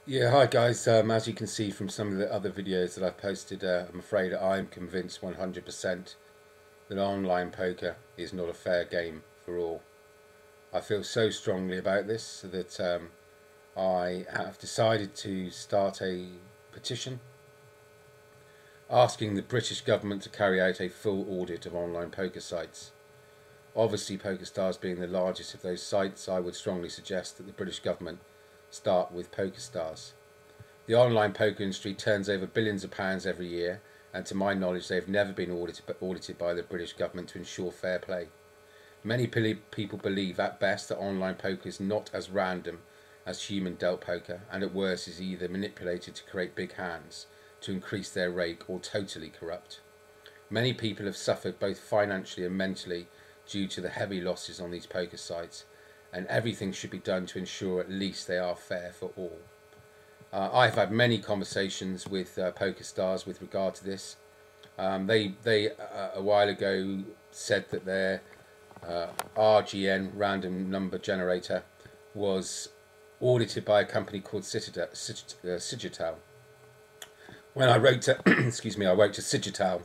Yeah, hi guys. As you can see from some of the other videos that I've posted, I'm afraid I'm convinced 100% that online poker is not a fair game for all. I feel so strongly about this that I have decided to start a petition asking the British government to carry out a full audit of online poker sites. Obviously, POkERSTARS being the largest of those sites, I would strongly suggest that the British government start with POkERSTARS. The online poker industry turns over billions of pounds every year, and to my knowledge they have never been audited by the British government to ensure fair play. Many people believe at best that online poker is not as random as human dealt poker, and at worst is either manipulated to create big hands to increase their rake or totally corrupt. Many people have suffered both financially and mentally due to the heavy losses on these poker sites, and everything should be done to ensure at least they are fair for all. I've had many conversations with POkERSTARS with regard to this. They a while ago said that their RGN random number generator was audited by a company called Cigital. When I wrote to I wrote to Cigital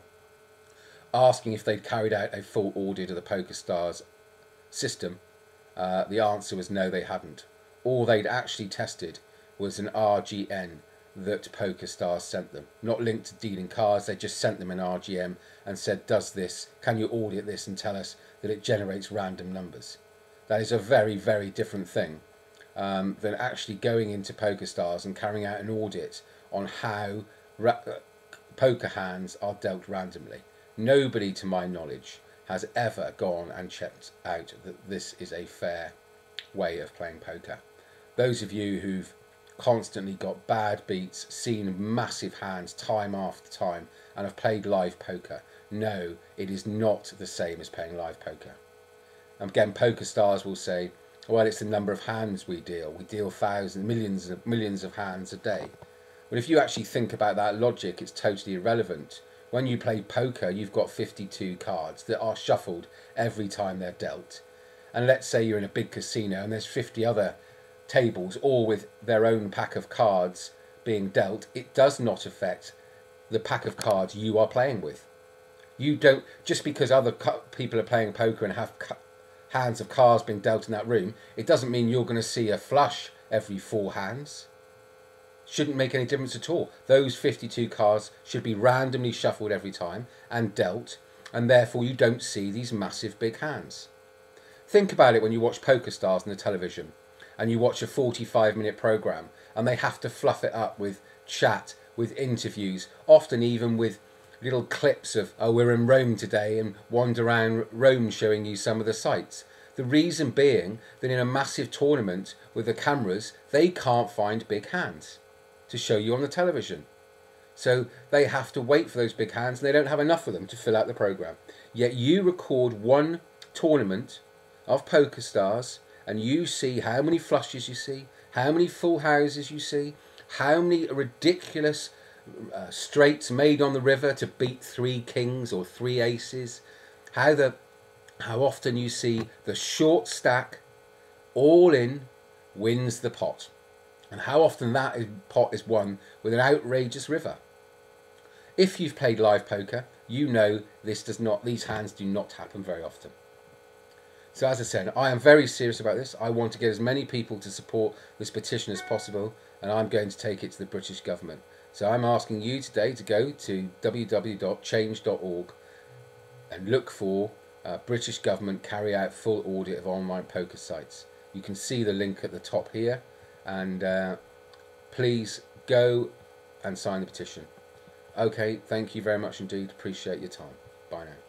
asking if they'd carried out a full audit of the POkERSTARS system, the answer was no, they hadn't. All they'd actually tested was an RGN that POkERSTARS sent them, not linked to dealing cards. They just sent them an RGM and said, does this, can you audit this and tell us that it generates random numbers? That is a very, very different thing than actually going into POkERSTARS and carrying out an audit on how poker hands are dealt randomly. Nobody, to my knowledge, has ever gone and checked out that this is a fair way of playing poker. Those of you who've constantly got bad beats, seen massive hands time after time, and have played live poker, no, it is not the same as playing live poker. And again, POkERSTARS will say, well, it's the number of hands we deal. We deal thousands, millions of hands a day. But if you actually think about that logic, it's totally irrelevant. When you play poker, you've got 52 cards that are shuffled every time they're dealt. And let's say you're in a big casino and there's 50 other tables, all with their own pack of cards being dealt. It does not affect the pack of cards you are playing with. You don't, just because other people are playing poker and have hands of cards being dealt in that room, it doesn't mean you're going to see a flush every 4 hands. Shouldn't make any difference at all. Those 52 cards should be randomly shuffled every time and dealt, and therefore you don't see these massive big hands. Think about it when you watch POkERSTARS on the television and you watch a 45-minute program and they have to fluff it up with chat, with interviews, often even with little clips of, oh, we're in Rome today, and wander around Rome showing you some of the sights. The reason being that in a massive tournament with the cameras, they can't find big hands to show you on the television. So they have to wait for those big hands, and they don't have enough of them to fill out the program. Yet you record one tournament of POkERSTARS and you see how many flushes you see, how many full houses you see, how many ridiculous straights made on the river to beat 3 kings or 3 aces, how often you see the short stack all in wins the pot, and how often that pot is won with an outrageous river. If you've played live poker, you know these hands do not happen very often. So as I said, I am very serious about this. I want to get as many people to support this petition as possible, and I'm going to take it to the British government. So I'm asking you today to go to www.change.org and look for British government carry out full audit of online poker sites. You can see the link at the top here, and please go and sign the petition. Okay, thank you very much indeed. Appreciate your time. Bye now.